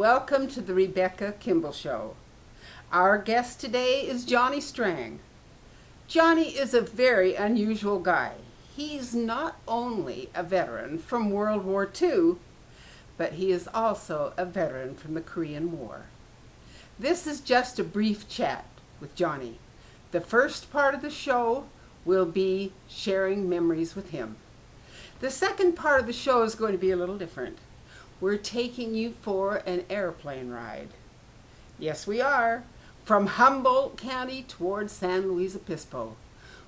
Welcome to the Rebecca Kimball Show. Our guest today is Johnny Strang. Johnny is a very unusual guy. He's not only a veteran from World War II, but he is also a veteran from the Korean War. This is just a brief chat with Johnny. The first part of the show will be sharing memories with him. The second part of the show is going to be a little different. We're taking you for an airplane ride. Yes, we are. From Humboldt County towards San Luis Obispo.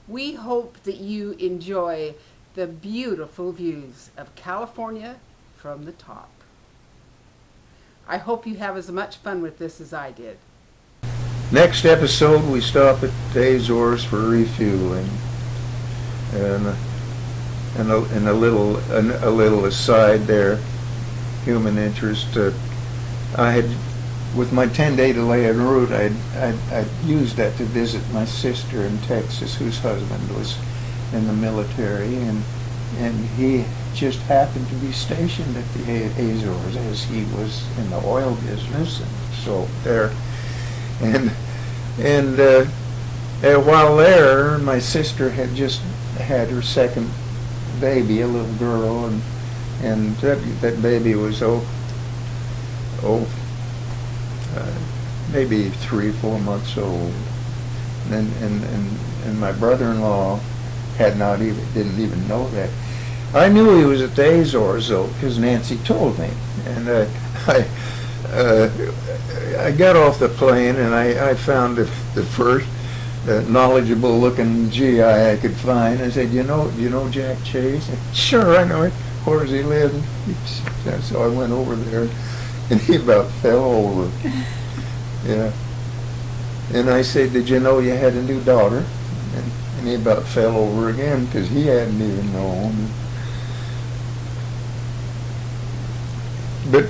We hope that you enjoy the beautiful views of California from the top. I hope you have as much fun with this as I did. Next episode, we stop at the Azores for refueling, and a little aside there, human interest. I had, with my 10-day delay en route, I used that to visit my sister in Texas, whose husband was in the military, and he just happened to be stationed at the Azores, as he was in the oil business, and so there. And while there, my sister had just had her second baby, a little girl, and that baby was maybe 3-4 months old, and my brother-in-law didn't even know that. I knew he was at the Azores though, because Nancy told me, and I got off the plane and I found the first knowledgeable looking GI I could find. I said, you know Jack Chase? Said, sure, I know it. Where does he live? So I went over there, and he about fell over. Yeah. And I said, did you know you had a new daughter? And he about fell over again because he hadn't even known. But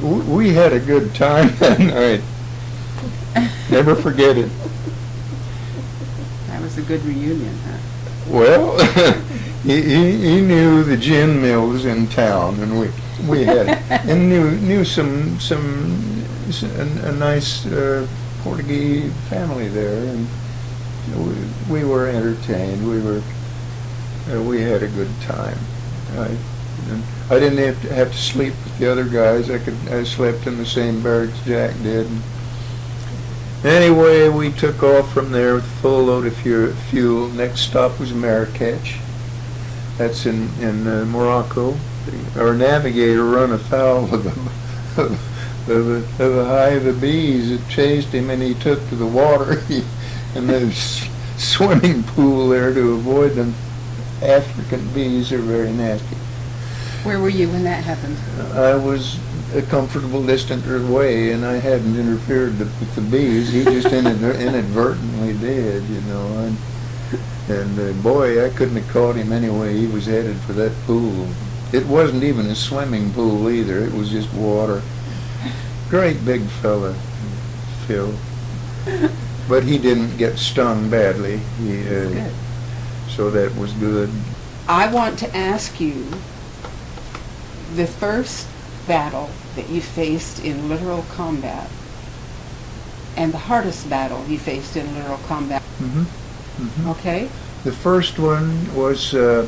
we had a good time that night. Never forget it. That was a good reunion, huh? Well, he knew the gin mills in town, and we had and knew a nice Portuguese family there, and we were entertained. We had a good time. I didn't have to sleep with the other guys. I slept in the same barracks Jack did. Anyway, we took off from there with a full load of fuel. Next stop was Marrakech. That's in Morocco. Our navigator run afoul of a hive of bees that chased him, and he took to the water in the swimming pool there to avoid them. African bees are very nasty. Where were you when that happened? I was a comfortable distance away, and I hadn't interfered with the bees. He just inadvertently did, And boy, I couldn't have caught him anyway. He was headed for that pool. It wasn't even a swimming pool either. It was just water. Great big fella, Phil. But he didn't get stung badly. So that was good. I want to ask you, the first battle that you faced in literal combat and the hardest battle you faced in literal combat. Mm-hmm. Mm-hmm. Okay? The first one was where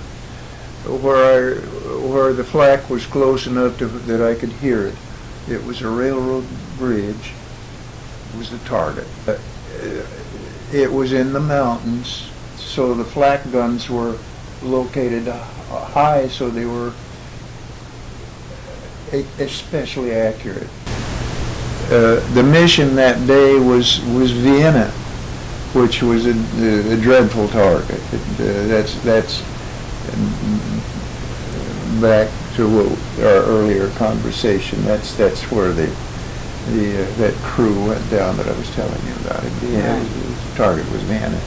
the flak was close enough that I could hear it. It was a railroad bridge. It was the target. It was in the mountains, so the flak guns were located high, so they were especially accurate. The mission that day was Vienna, which was a dreadful target. That's back to our earlier conversation. That's where that crew went down that I was telling you about. The target was Vienna,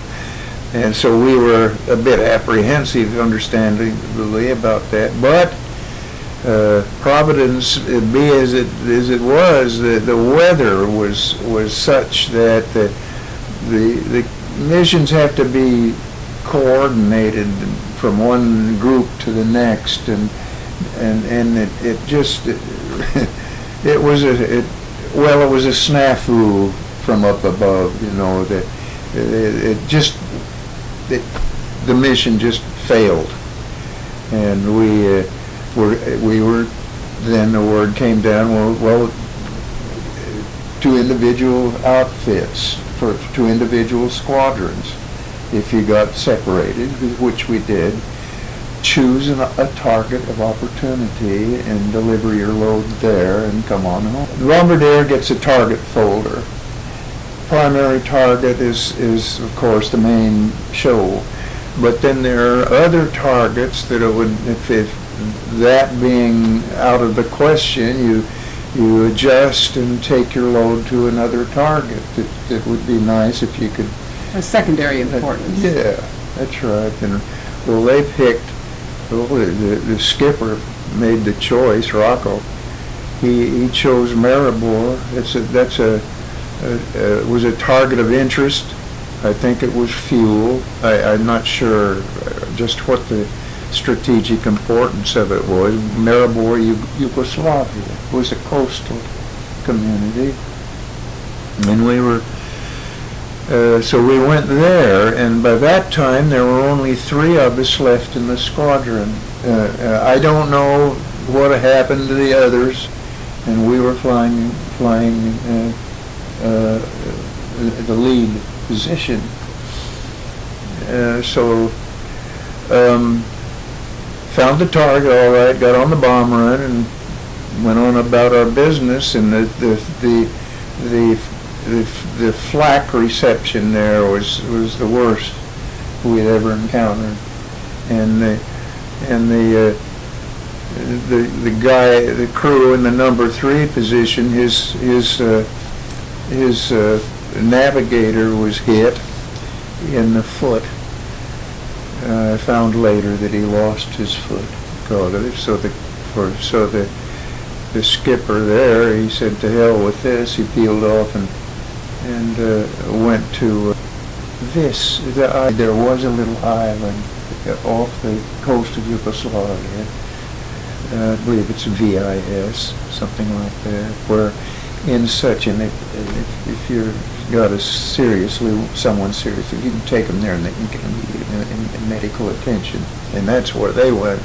and so we were a bit apprehensive, understandably, about that. But Providence, be as it was, the weather was such that the missions have to be coordinated from one group to the next, and it just it was a snafu from up above. You know, that the mission just failed, and we were then the word came down. Well, to individual outfits for to individual squadrons. If you got separated, which we did, choose a target of opportunity and deliver your load there and come on home. The bombardier gets a target folder. Primary target is of course the main show, but then there are other targets that it would, if that being out of the question, you adjust and take your load to another target. It would be nice if you could. A secondary importance. Yeah, that's right. And well, they picked. Well, the skipper made the choice. Rocco. He chose Maribor. Was a target of interest. I think it was fuel. I'm not sure just what the strategic importance of it was. Maribor, Yugoslavia, was a coastal community, and we were. So we went there, and by that time there were only 3 of us left in the squadron. I don't know what happened to the others, and we were flying the lead position. Found the target all right, got on the bomb run, and went on about our business. And the flak reception there was the worst we'd ever encountered, and the guy, the crew in the number 3 position, his navigator was hit in the foot. I found later that he lost his foot because of it. So the skipper there, he said, "To hell with this." He peeled off and went to this. There was a little island off the coast of Yugoslavia. I believe it's VIS, something like that, where in such an, if you've got someone seriously, you can take them there and they can get immediate medical attention. And that's where they went.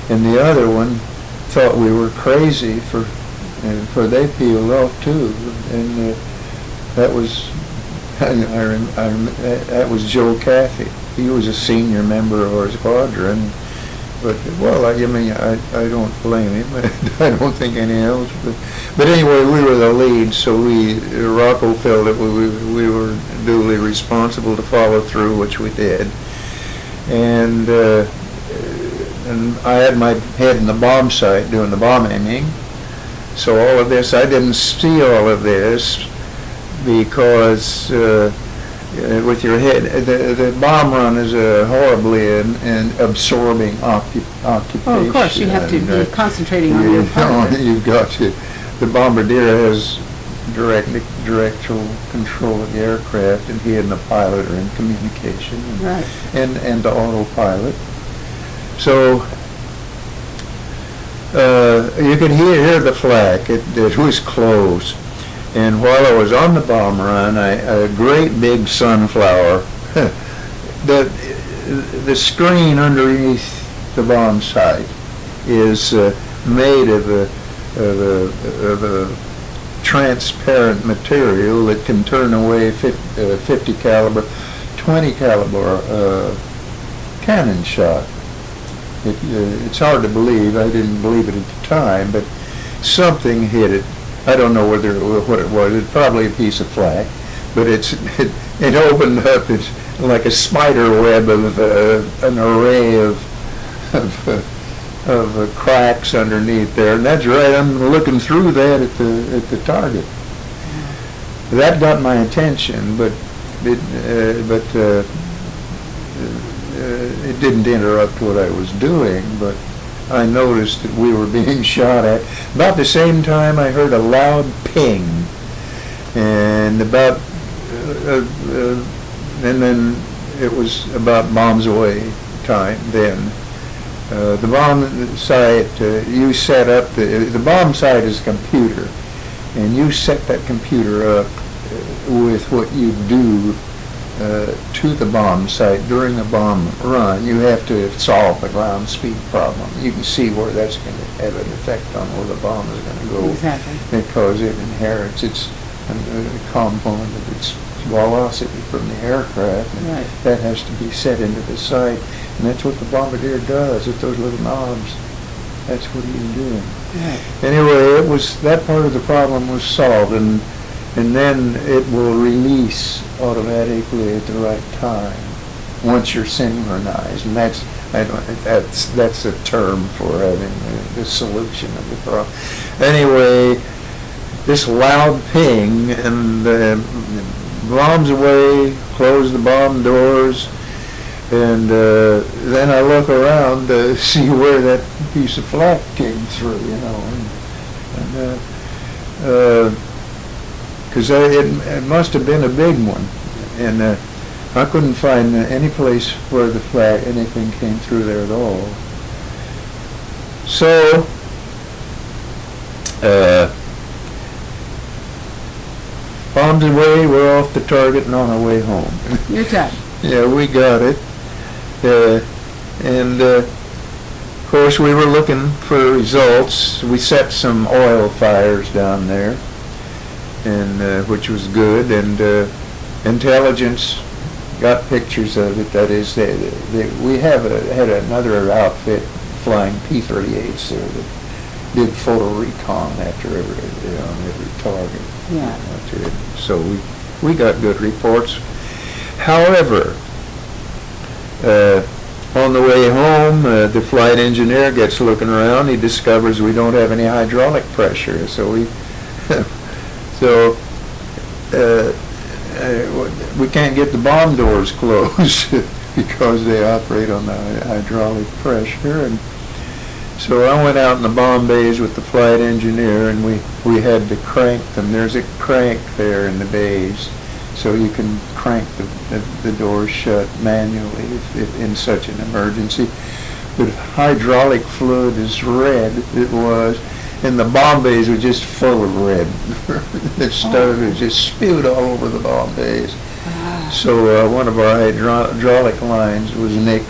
And the other one thought we were crazy for they peeled off too. And that was that was Joe Cathy. He was a senior member of our squadron. But well, I don't blame him. I don't think any else. But anyway, we were the lead, so Rocco felt that we were duly responsible to follow through, which we did. And I had my head in the bomb sight doing the bomb aiming. So all of this, I didn't see all of this because with your head, the bomb run is a horribly and absorbing occupation. Oh, of course, you have to be concentrating on your pilot. You've got to. The bombardier has direct control of the aircraft, and he and the pilot are in communication, and the autopilot. So you could hear the flak. It was close. And while I was on the bomb run, a great big sunflower, the screen underneath the bomb sight is made of a transparent material that can turn away 50 caliber, 20 caliber cannon shot. It's hard to believe. I didn't believe it at the time, but something hit it. I don't know what it was. It's probably a piece of flak, but it opened up. It's like a spider web of an array of cracks underneath there, and that's right. I'm looking through that at the target. That got my attention, but it didn't interrupt what I was doing. But I noticed that we were being shot at. About the same time, I heard a loud ping, and and then it was about bombs away time then. The bomb site, you set up, the bomb site is a computer, and you set that computer up with what you do to the bomb site during a bomb run. You have to solve the ground speed problem. You can see where that's going to have an effect on where the bomb is going to go. Exactly. Because it inherits its component of its velocity from the aircraft. And Right. that has to be set into the site. And that's what the bombardier does with those little knobs. That's what he's doing. Right. Anyway, it was, that part of the problem was solved, and then it will release automatically at the right time once you're synchronized, and that's a term for having the solution of the problem. Anyway, this loud ping, and bombs away, close the bomb doors, and then I look around to see where that piece of flak came through, you know, because it must have been a big one, and I couldn't find any place where the flak, anything came through there at all. So, bombs away, we're off the target and on our way home. You're done. Yeah, we got it. And of course we were looking for results. We set some oil fires down there, and which was good, and intelligence got pictures of it. That is, we had another outfit flying P-38s there that did photo recon after on every target. Yeah. So we got good reports. However, on the way home, the flight engineer gets looking around. He discovers we don't have any hydraulic pressure, so we can't get the bomb doors closed because they operate on the hydraulic pressure. And so I went out in the bomb bays with the flight engineer, and we had to crank them. There's a crank there in the bays, so you can crank the doors shut manually if in such an emergency. The hydraulic fluid is red, it was, and the bomb bays were just full of red. The stuff was just spewed all over the bomb bays. So one of our hydraulic lines was nicked,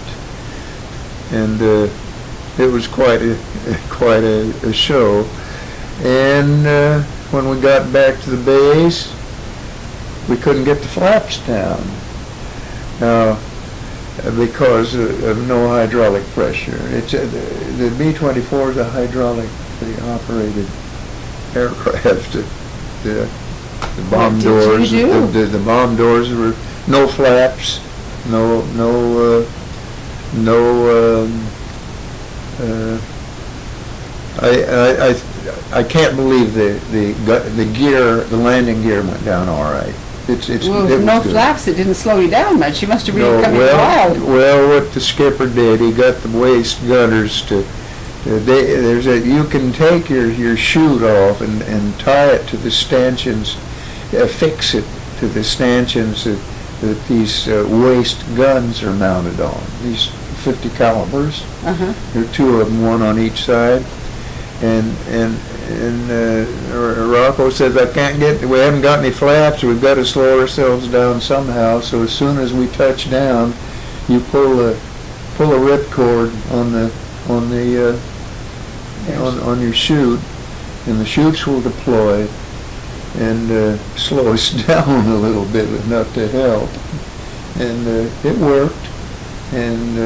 and it was quite a show. And when we got back to the base, we couldn't get the flaps down because of no hydraulic pressure. It's the B-24 is a hydraulically operated aircraft. The bomb doors, the bomb doors were no flaps, I can't believe the landing gear went down all right. Well, with no flaps, it didn't slow you down much. You must have been becoming wild. Well, what the skipper did, he got the waist gunners to. You can take your chute off and tie it to the stanchions, affix it to the stanchions that these waist guns are mounted on. These 50 calibers. There are two of them, one on each side. And Rocco says, we haven't got any flaps, we've got to slow ourselves down somehow. So as soon as we touch down, you pull a ripcord on your chute, and the chutes will deploy and slow us down a little bit, enough to help. And it worked, and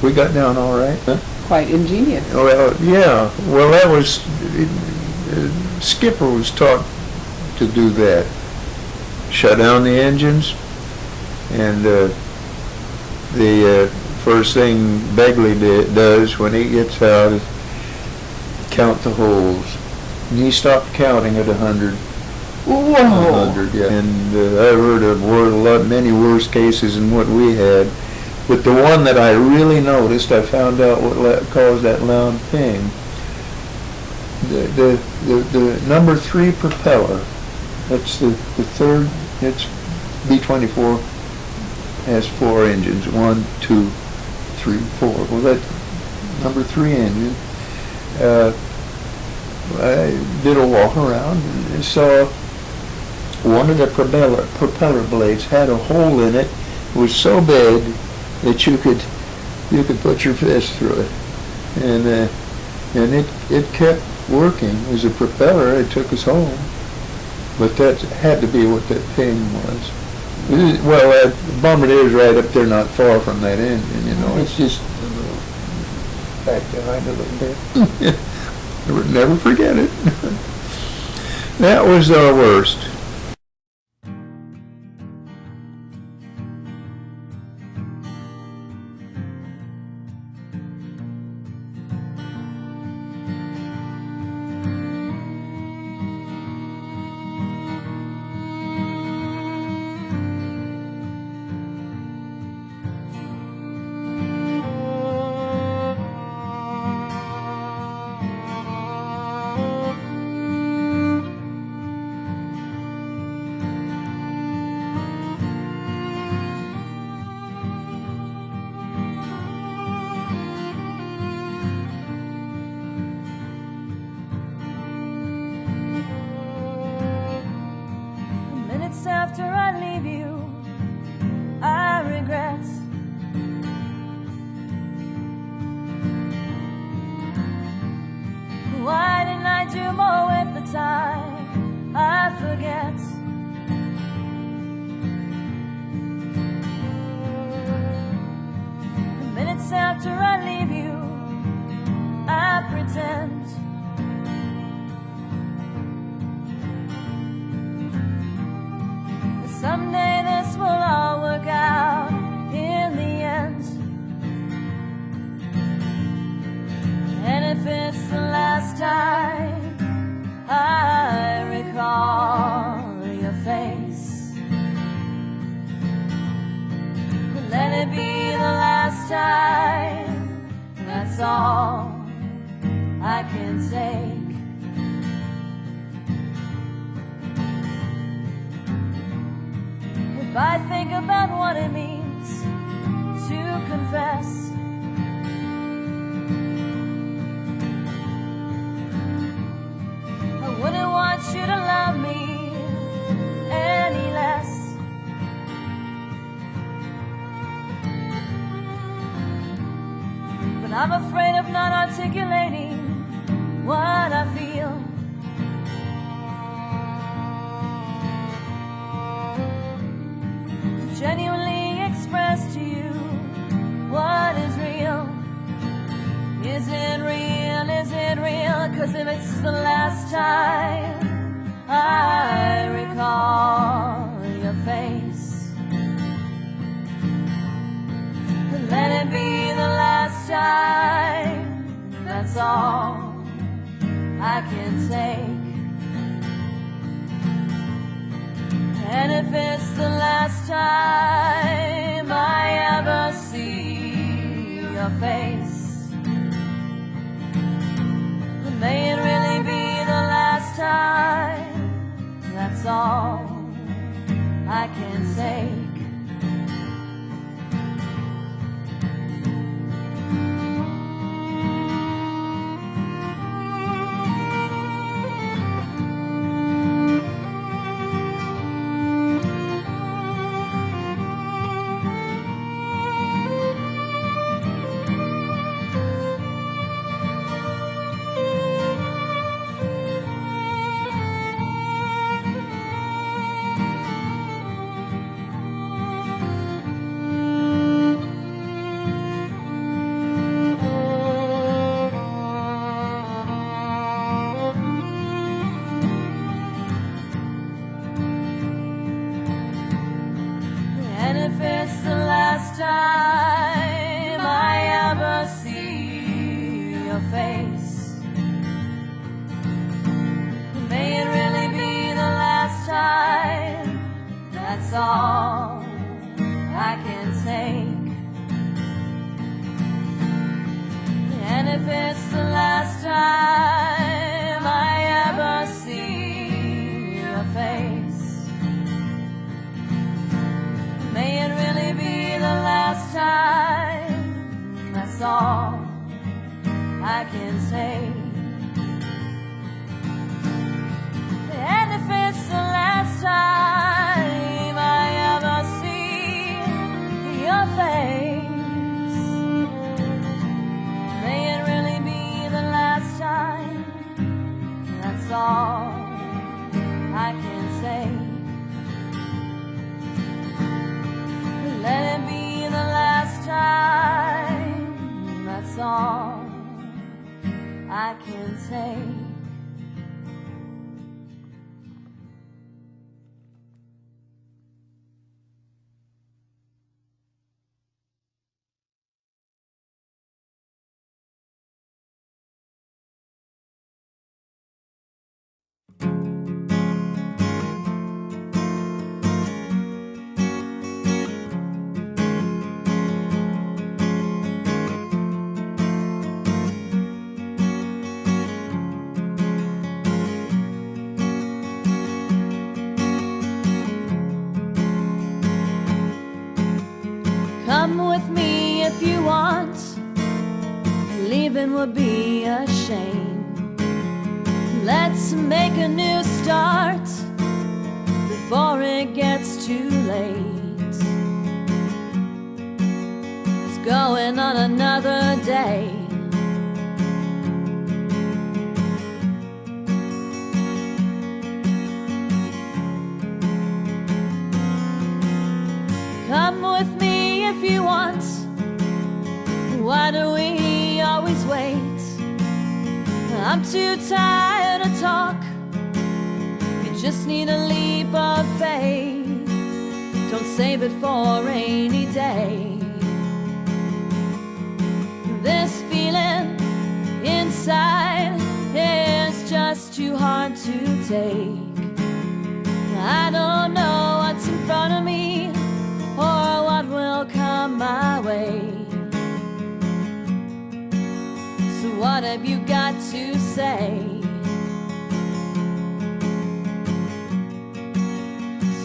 we got down all right. Huh? Quite ingenious. Well, yeah. Well, that was skipper was taught to do that. Shut down the engines, and the first thing Begley does when he gets out is count the holes. And he stopped counting at 100. Whoa! 100, yeah. And I've heard of many worse cases than what we had. But the one that I really noticed, I found out what caused that loud ping. The number 3 propeller, that's the third, it's B-24 has 4 engines, 1, 2, 3, 4. Well, number 3 engine. I did a walk around and saw one of the propeller blades had a hole in it. It was so big that you could put your fist through it, and it kept working. It was a propeller. It took us home, but that had to be what that thing was. Well, Bombardier's right up there, not far from that engine. You know, it's just a little back behind a little bit. Never forget it. That was our worst. After I leave you, I regret. Why didn't I do more with the time? I forget. The minutes after I leave you, I pretend. Someday this will all work out in the end. And if it's the last time I recall your face, let it be the last time. That's all I can take. If I think about what it means to confess, I wouldn't want you to love me any less. But I'm afraid of not articulating what I feel. Genuinely express to you what is real. Is it real? Is it real? 'Cause if it's the last time I recall your face, let it be the last time. That's all I can take. And if it's the last time I ever see your face, may it really be the last time. That's all I can take. If it's the last time I ever see your face, may it really be the last time. That's all I can take. And if it's the last time I ever see your face, may it really be the last time. That's all can say. And if it's the last time I ever see your face, may it really be the last time. That's all I can say. Let it be the last time. That's all I can say. Come with me if you want. Leaving would be a shame. Let's make a new start before it gets too late. It's going on another day. Come with me if you want. Why do we always wait? I'm too tired to talk. You just need a leap of faith. Don't save it for a rainy day. This feeling inside is just too hard to take. I don't know what's in front of me or what will come my way. So what have you got to say?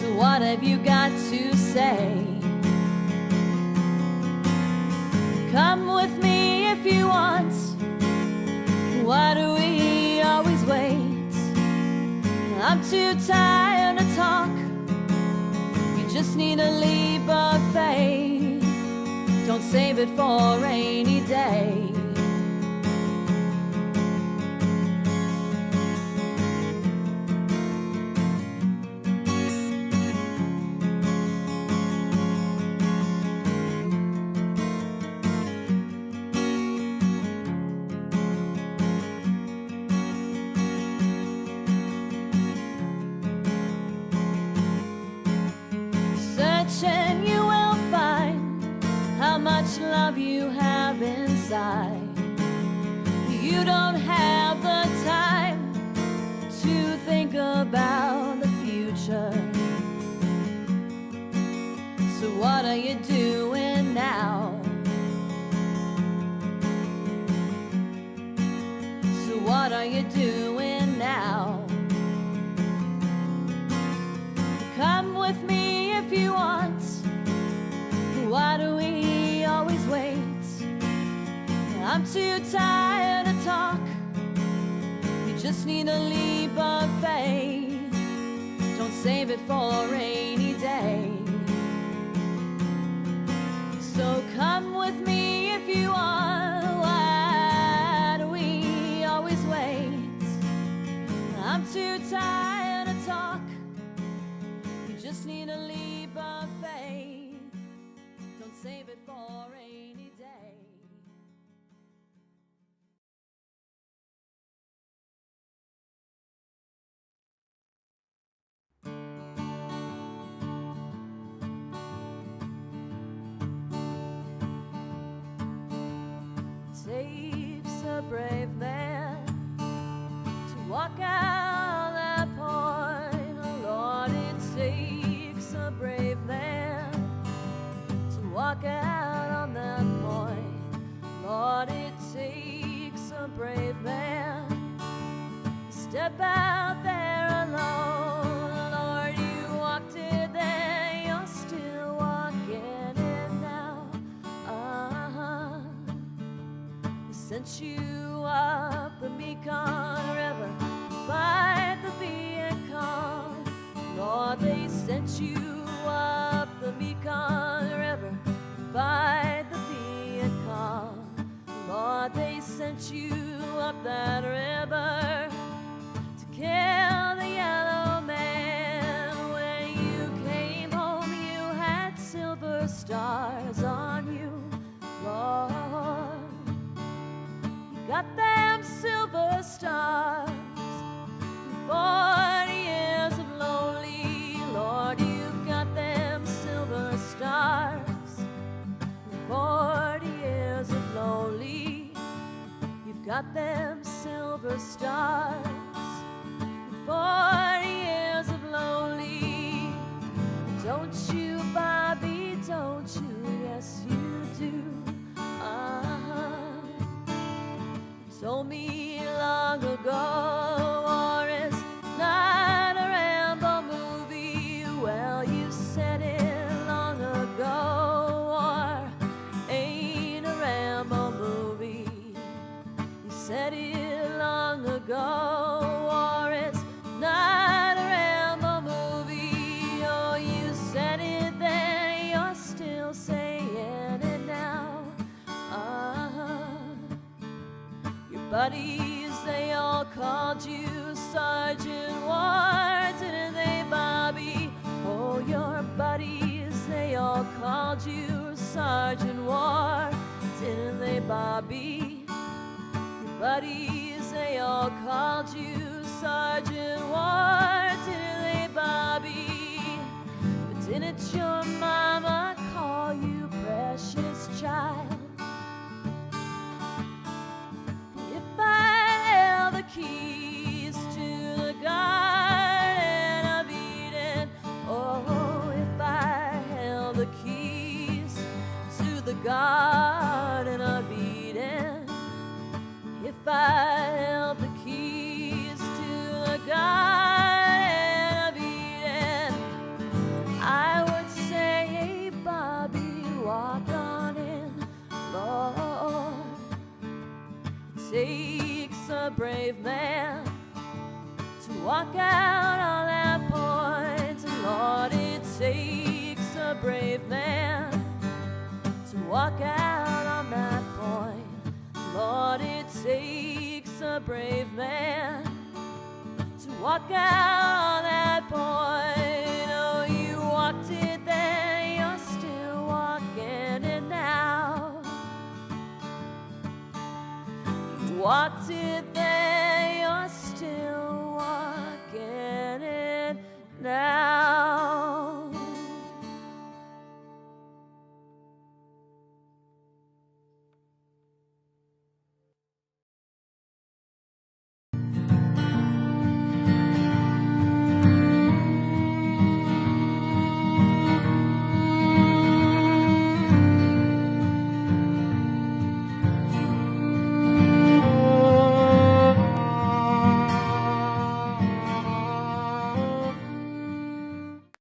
So what have you got to say? Come with me if you want. Why do we always wait? I'm too tired to talk. You just need a leap of faith. Don't save it for a rainy day. Searching, you will find how much love you have inside. You don't have the time to think about the future. So what are you doing now? So what are you doing now? Come with me if you want. Why do we always wait? I'm too tired to talk. You just need a leap of faith. Don't save it for a rainy day. So come with me if you want. Why do we always wait? I'm too tired to talk. You just need a leap of faith. Don't save it for a rainy day. Takes a brave man to walk out that point. Oh Lord, it takes a brave man to walk out on that point. Lord, it takes a brave man to step out there alone. Lord, you walked it there, you're still walking it now. Sent you up the Mekong River to fight the Viet Cong. Lord, they sent you up the Mekong River to fight the Viet Cong. Lord, they sent you up that river to kill the yellow man. When you came home, you had silver stars on you, Lord. You got them silver stars. 40 years of lonely, Lord, you've got them silver stars. 40 years of lonely, you've got them silver stars. 40 years of lonely, don't you, Bobby, don't you? Yes, you do. You told me long ago, war is not a Rambo movie. Well, you said it long ago, war ain't a Rambo movie. You said it long ago, war is not a Rambo movie. Oh, you said it then, you're still saying it now. Your buddies, they all called you Sergeant War, didn't they, Bobby? Oh, your buddies, they all called you Sergeant War, didn't they, Bobby? Your buddies, they all called you Sergeant War, didn't they, Bobby? But didn't your mama call you precious child? If I held the keys to the Garden of Eden, oh, if I held the keys to the Garden of Eden, if I held the keys to the Garden of Eden, I would say, hey, Bobby, walk on in, Lord. It takes a brave man to walk out on that point, and Lord, it takes a brave man to walk out on that point. Lord, it takes a brave man to walk out on that point. Oh, you walked it then, you're still walking it now. You walked it then,